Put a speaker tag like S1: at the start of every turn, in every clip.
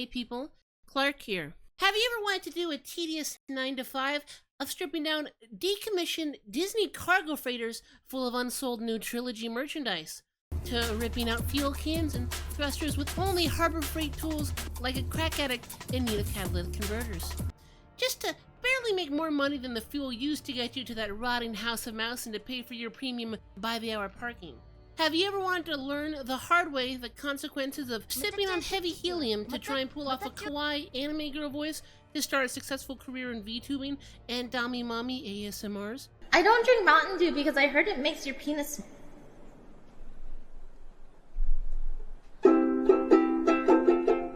S1: Hey people, Clark here. Have you ever wanted to do a tedious 9 to 5 of stripping down decommissioned Disney cargo freighters full of unsold new trilogy merchandise? To ripping out fuel cans and thrusters with only Harbor Freight tools like a crack addict in need of catalytic converters? Just to barely make more money than the fuel used to get you to that rotting house of mouse and to pay for your premium by-the-hour parking? Have you ever wanted to learn the hard way the consequences of sipping on heavy helium to try and pull off a kawaii anime girl voice to start a successful career in VTubing and Dami Mommy ASMRs?
S2: I don't drink Mountain Dew because I heard it makes your penis...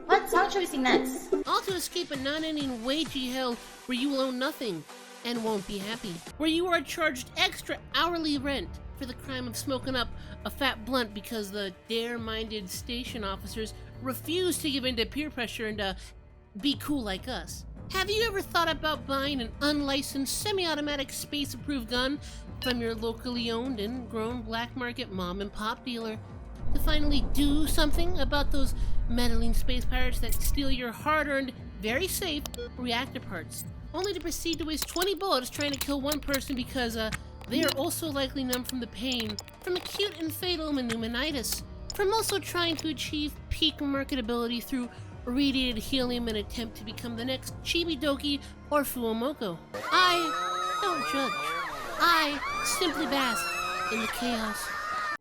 S2: What song should we sing next?
S1: All to escape a non-ending wagey hell where you will own nothing and won't be happy. Where you are charged extra hourly rent for the crime of smoking up a fat blunt because the dare-minded station officers refuse to give in to peer pressure and be cool like us. Have you ever thought about buying an unlicensed semi-automatic space-approved gun from your locally owned and grown black market mom and pop dealer to finally do something about those meddling space pirates that steal your hard-earned, very safe reactor parts, only to proceed to waste 20 bullets trying to kill one person because they are also likely numb from the pain from acute and fatal pneumonitis, from also trying to achieve peak marketability through radiated helium in an attempt to become the next Chibi-Doki or Fuomoko. I don't judge. I simply bask in the chaos.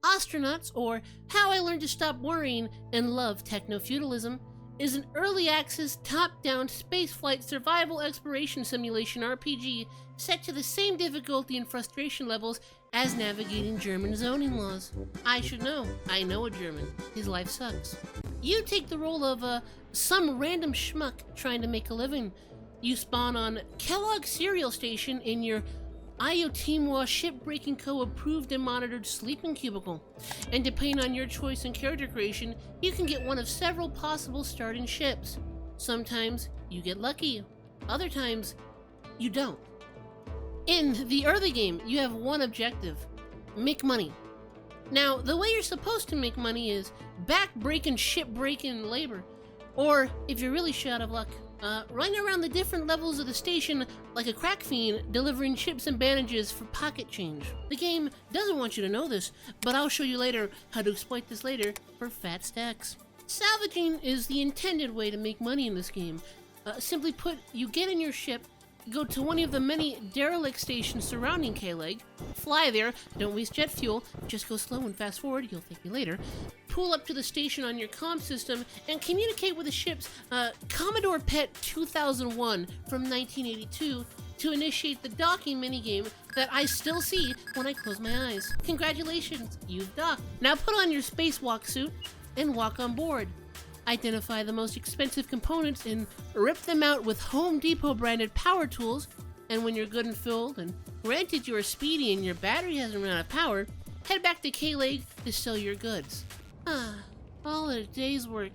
S1: Ostranauts, or How I Learned to Stop Worrying and Love Techno-Feudalism, is an early access, top-down spaceflight survival exploration simulation RPG set to the same difficulty and frustration levels as navigating German zoning laws. I should know. I know a German. His life sucks. You take the role of some random schmuck trying to make a living. You spawn on Kellogg Cereal Station in your IoT Shipbreaking Co. approved and monitored sleeping cubicle. And depending on your choice in character creation, you can get one of several possible starting ships. Sometimes you get lucky, other times you don't. In the early game, you have one objective: make money. Now, the way you're supposed to make money is back-breaking, ship-breaking labor. Or, if you're really shot of luck, running around the different levels of the station like a crack fiend, delivering chips and bandages for pocket change. The game doesn't want you to know this, but I'll show you later how to exploit this later for fat stacks. Salvaging is the intended way to make money in this game. Simply put, you get in your ship, go to one of the many derelict stations surrounding K-Leg, fly there, don't waste jet fuel, just go slow and fast forward, you'll thank me later, pull up to the station on your comm system, and communicate with the ship's Commodore PET 2001 from 1982 to initiate the docking minigame that I still see when I close my eyes. Congratulations, you've docked. Now put on your spacewalk suit and walk on board. Identify the most expensive components and rip them out with Home Depot branded power tools, and when you're good and filled and granted you are speedy and your battery hasn't run out of power, head back to K-Leg to sell your goods. All a day's work.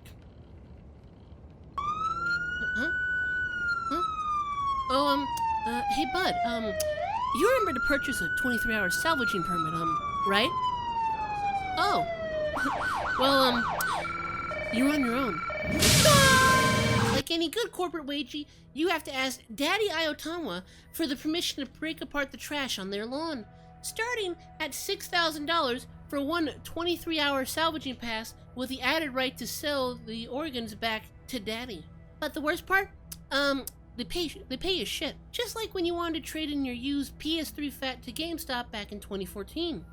S1: Hey bud, you remember to purchase a 23-hour salvaging permit, right? Oh. Well, you're on your own. Like any good corporate wagey, you have to ask Daddy Iotawa for the permission to break apart the trash on their lawn, starting at $6,000 for one 23-hour salvaging pass with the added right to sell the organs back to Daddy. But the worst part? They pay you shit. Just like when you wanted to trade in your used PS3 Fat to GameStop back in 2014.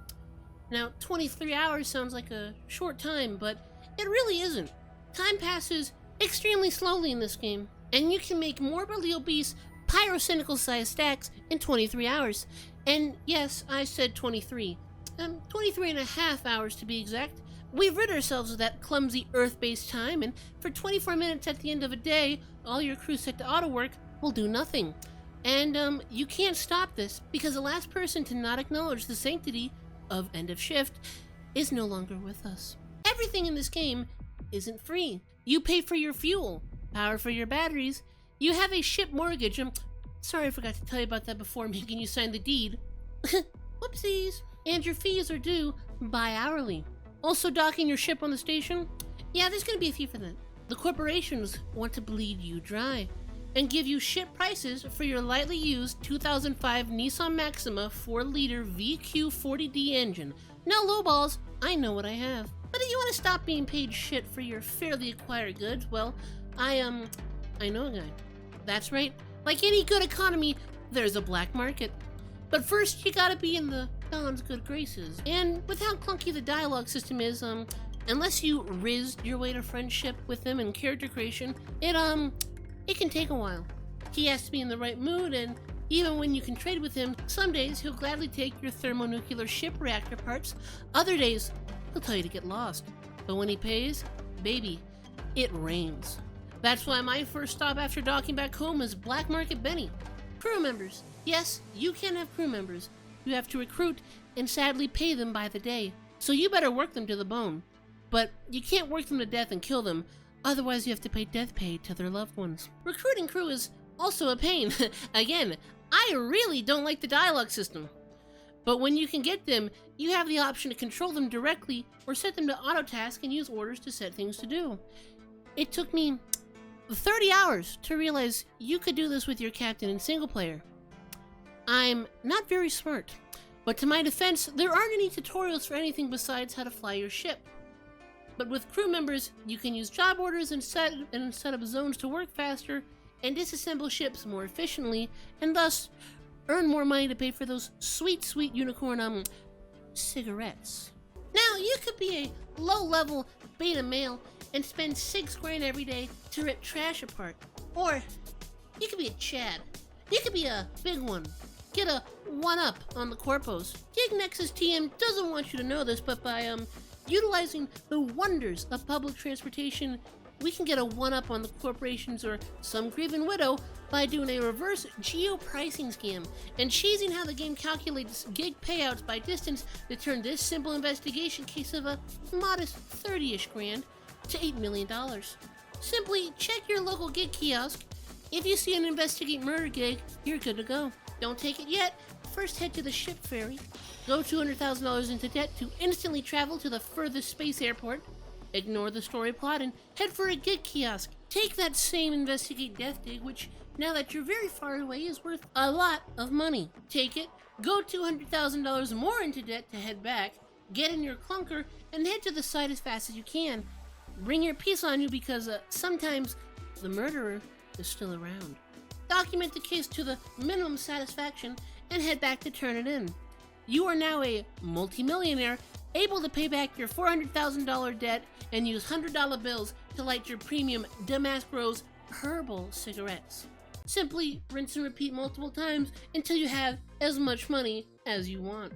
S1: Now, 23 hours sounds like a short time, but it really isn't. Time passes extremely slowly in this game, and you can make morbidly obese, pyrocynical-sized stacks in 23 hours. And yes, I said 23. 23 and a half hours to be exact. We've rid ourselves of that clumsy Earth-based time, and for 24 minutes at the end of a day, all your crew set to auto-work will do nothing. And you can't stop this, because the last person to not acknowledge the sanctity of end of shift is no longer with us. Everything in this game isn't free. You pay for your fuel, power for your batteries, you have a ship mortgage. Sorry I forgot to tell you about that before making you sign the deed. Whoopsies. And your fees are due bi-hourly. Also docking your ship on the station? Yeah, there's gonna be a fee for that. The corporations want to bleed you dry and give you shit prices for your lightly used 2005 Nissan Maxima 4-liter VQ40D engine. No lowballs, I know what I have. But if you want to stop being paid shit for your fairly acquired goods, well, I know a guy. That's right, like any good economy, there's a black market. But first, you gotta be in the Don's good graces. And with how clunky the dialogue system is, unless you rizzed your way to friendship with him and character creation, it can take a while. He has to be in the right mood, and even when you can trade with him, some days he'll gladly take your thermonuclear ship reactor parts. Other days, he'll tell you to get lost. But when he pays, baby, it rains. That's why my first stop after docking back home is Black Market Benny. Crew members. Yes, you can have crew members. You have to recruit and sadly pay them by the day. So you better work them to the bone. But you can't work them to death and kill them, otherwise you have to pay death pay to their loved ones. Recruiting crew is also a pain. Again, I really don't like the dialogue system. But when you can get them, you have the option to control them directly or set them to auto-task and use orders to set things to do. It took me 30 hours to realize you could do this with your captain in single player. I'm not very smart, but to my defense, there aren't any tutorials for anything besides how to fly your ship. But with crew members, you can use job orders and set up zones to work faster and disassemble ships more efficiently, and thus earn more money to pay for those sweet, sweet unicorn, cigarettes. Now, you could be a low-level beta male and spend $6 grand every day to rip trash apart. Or, you could be a Chad. You could be a big one. Get a 1-up on the corpos. Gig Nexus TM doesn't want you to know this, but by, utilizing the wonders of public transportation, we can get a 1-up on the corporations or some grieving widow by doing a reverse geo-pricing scam and cheesing how the game calculates gig payouts by distance to turn this simple investigation case of a modest 30-ish grand to $8 million. Simply check your local gig kiosk. If you see an investigate murder gig, you're good to go. Don't take it yet. First head to the ship ferry. Go $200,000 into debt to instantly travel to the furthest space airport. Ignore the story plot and head for a gig kiosk. Take that same investigate death dig, which now that you're very far away is worth a lot of money. Take it, go $200,000 more into debt to head back, get in your clunker, and head to the site as fast as you can. Bring your piece on you because sometimes the murderer is still around. Document the case to the minimum satisfaction and head back to turn it in. You are now a multimillionaire, able to pay back your $400,000 debt and use $100 bills to light your premium Damask Rose herbal cigarettes. Simply rinse and repeat multiple times until you have as much money as you want.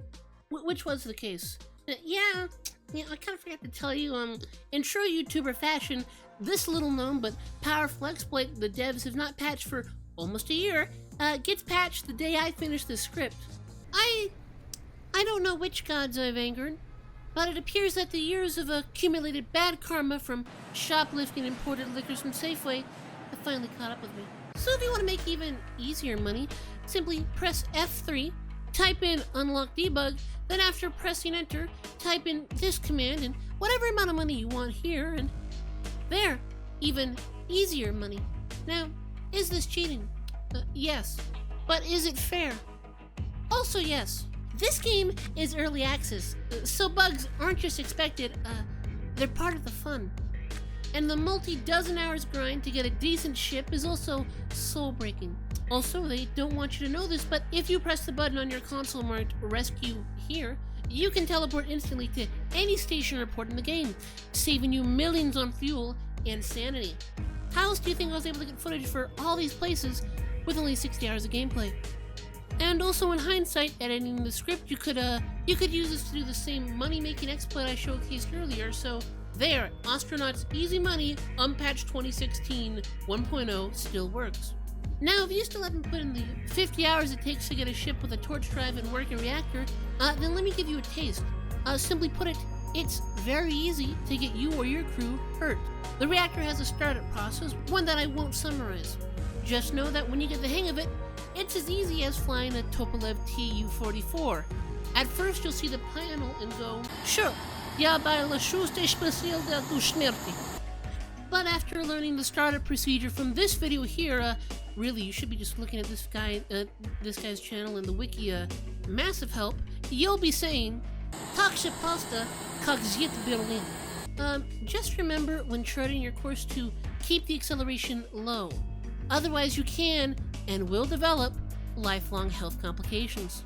S1: Which was the case. Yeah, I kind of forgot to tell you, in true YouTuber fashion, this little known but powerful exploit the devs have not patched for almost a year, gets patched the day I finish this script. I don't know which gods I've angered, but it appears that the years of accumulated bad karma from shoplifting imported liquors from Safeway have finally caught up with me. So if you want to make even easier money, simply press F3, type in unlock debug, then after pressing enter, type in this command and whatever amount of money you want here, and there, even easier money. Now, is this cheating? Yes. But is it fair? Also yes. This game is early access, so bugs aren't just expected, they're part of the fun. And the multi-dozen hours grind to get a decent ship is also soul-breaking. Also, they don't want you to know this, but if you press the button on your console marked Rescue Here, you can teleport instantly to any station or port in the game, saving you millions on fuel and sanity. How else do you think I was able to get footage for all these places with only 60 hours of gameplay? And also in hindsight, editing the script, you could use this to do the same money-making exploit I showcased earlier, so there, Ostranauts Easy Money, Unpatched 2016 1.0 still works. Now, if you still haven't put in the 50 hours it takes to get a ship with a torch drive and working reactor, then let me give you a taste. Simply put it, it's very easy to get you or your crew hurt. The reactor has a startup process, one that I won't summarize. Just know that when you get the hang of it, it's as easy as flying a Tupolev Tu-44. At first you'll see the panel and go, sure, я байла шусте спасил да du schmerti. But after learning the startup procedure from this video here, really, you should be just looking at this guy's channel and the wiki, massive help, you'll be saying, "Tak się pasta, jak zjet Berlin." Just remember when charting your course to keep the acceleration low. Otherwise you can and will develop lifelong health complications.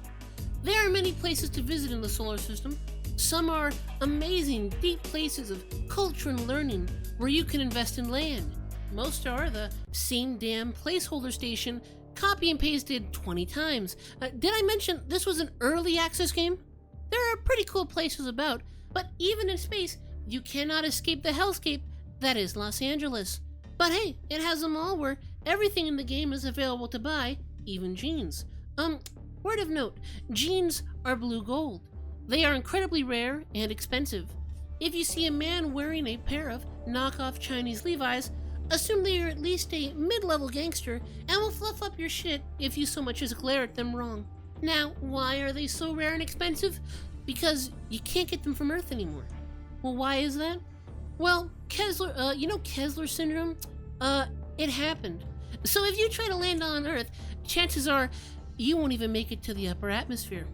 S1: There are many places to visit in the solar system. Some are amazing, deep places of culture and learning where you can invest in land. Most are the same damn placeholder station, copy and pasted 20 times. Did I mention this was an early access game? There are pretty cool places about, but even in space, you cannot escape the hellscape that is Los Angeles. But hey, it has them all where everything in the game is available to buy, even jeans. Word of note, jeans are blue gold. They are incredibly rare and expensive. If you see a man wearing a pair of knockoff Chinese Levi's, assume they are at least a mid-level gangster and will fluff up your shit if you so much as glare at them wrong. Now, why are they so rare and expensive? Because you can't get them from Earth anymore. Well, why is that? Well, Kessler, you know Kessler syndrome? It happened. So if you try to land on Earth, chances are you won't even make it to the upper atmosphere.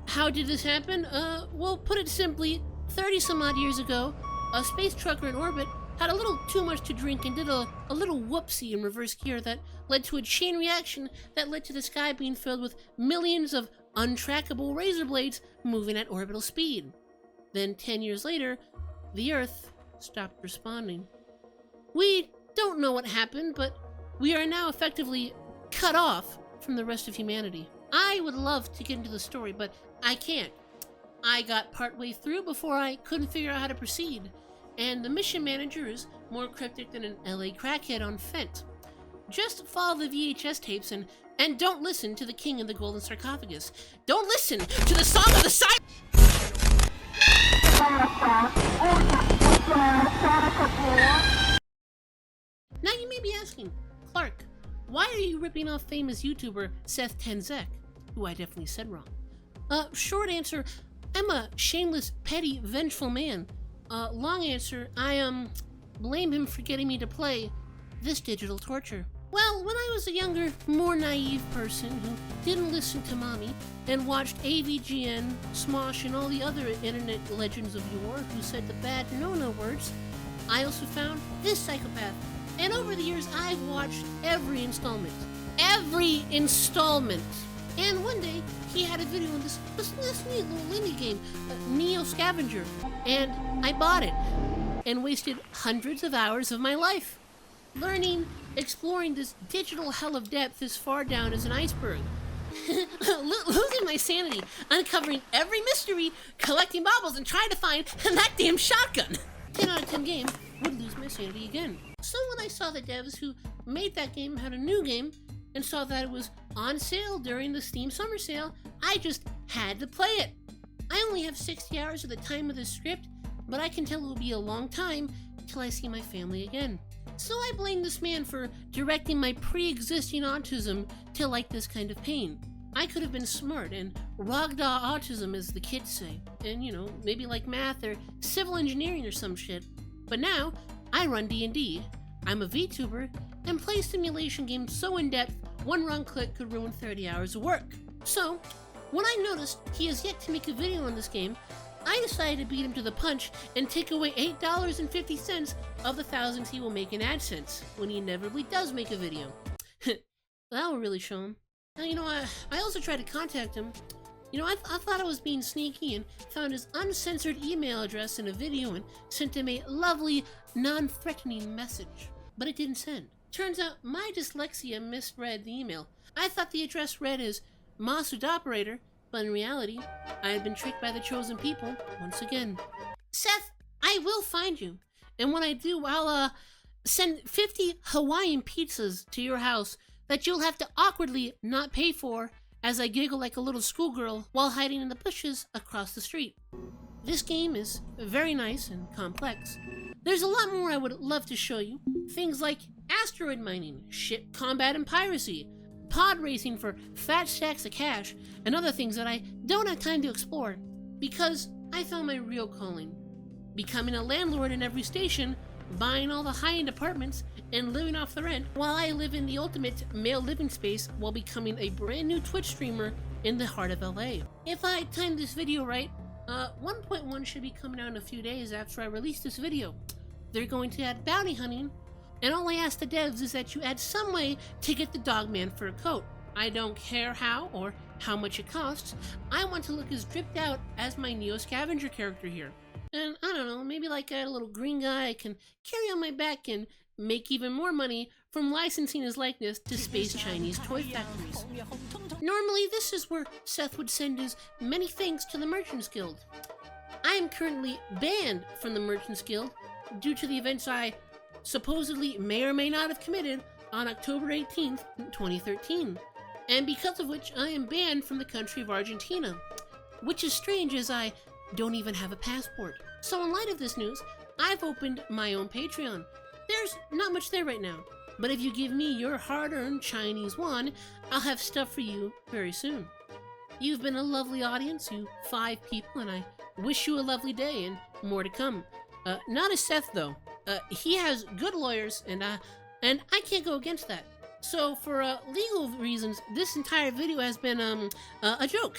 S1: How did this happen? Well, put it simply, 30 some odd years ago, a space trucker in orbit had a little too much to drink and did a little whoopsie in reverse gear that led to a chain reaction that led to the sky being filled with millions of untrackable razor blades moving at orbital speed. Then 10 years later, the Earth stopped responding. We don't know what happened, but we are now effectively cut off from the rest of humanity. I would love to get into the story, but I can't. I got partway through before I couldn't figure out how to proceed, and the mission manager is more cryptic than an LA crackhead on Fent. Just follow the VHS tapes and don't listen to the King of the Golden Sarcophagus. Don't listen to the Song of the Silent. Now you may be asking, Clark, why are you ripping off famous YouTuber Sseth Tenzek, who I definitely said wrong? Short answer, I'm a shameless, petty, vengeful man. Long answer, I blame him for getting me to play this digital torture. Well, when I was a younger, more naive person who didn't listen to mommy and watched AVGN, Smosh, and all the other internet legends of yore who said the bad no-no words, I also found this psychopath. And over the years, I've watched every installment. Every installment! And one day, he had a video on this neat little indie game, Neo Scavenger, and I bought it and wasted hundreds of hours of my life learning, exploring this digital hell of depth as far down as an iceberg. Losing my sanity, uncovering every mystery, collecting baubles, and trying to find that damn shotgun. 10 out of 10 game would lose my sanity again. So when I saw the devs who made that game had a new game, and saw that it was on sale during the Steam Summer Sale, I just had to play it. I only have 60 hours of the time of this script, but I can tell it will be a long time till I see my family again. So I blame this man for directing my pre-existing autism to like this kind of pain. I could have been smart and ragda autism, as the kids say, and maybe like math or civil engineering or some shit. But now, I run D&D, I'm a VTuber, and play simulation games so in-depth, one wrong click could ruin 30 hours of work. So, when I noticed he has yet to make a video on this game, I decided to beat him to the punch and take away $8.50 of the thousands he will make in AdSense when he inevitably does make a video. That will really show him. Now, I also tried to contact him. I thought I was being sneaky and found his uncensored email address in a video and sent him a lovely, non-threatening message. But it didn't send. Turns out my dyslexia misread the email. I thought the address read as Masud Operator, but in reality, I had been tricked by the chosen people once again. Sseth, I will find you. And when I do, I'll send 50 Hawaiian pizzas to your house that you'll have to awkwardly not pay for as I giggle like a little schoolgirl while hiding in the bushes across the street. This game is very nice and complex. There's a lot more I would love to show you. Things like asteroid mining, ship combat and piracy, pod racing for fat stacks of cash, and other things that I don't have time to explore because I found my real calling. Becoming a landlord in every station buying all the high-end apartments and living off the rent, while I live in the ultimate male living space while becoming a brand new Twitch streamer in the heart of LA. If I timed this video right, 1.1 should be coming out in a few days after I release this video. They're going to add bounty hunting, and all I ask the devs is that you add some way to get the Dogman fur coat. I don't care how or how much it costs. I want to look as dripped out as my Neo Scavenger character here. And I don't know, maybe like a little green guy I can carry on my back and make even more money from licensing his likeness to space Chinese toy factories. Normally, this is where Sseth would send his many thanks to the Merchants Guild. I am currently banned from the Merchants Guild due to the events I supposedly may or may not have committed on October 18th, 2013, and because of which I am banned from the country of Argentina, which is strange as I don't even have a passport. So in light of this news, I've opened my own Patreon. There's not much there right now, but if you give me your hard-earned Chinese yuan, I'll have stuff for you very soon. You've been a lovely audience, you 5 people, and I wish you a lovely day and more to come. Not as Sseth though. He has good lawyers, and I can't go against that. So for legal reasons, this entire video has been a joke.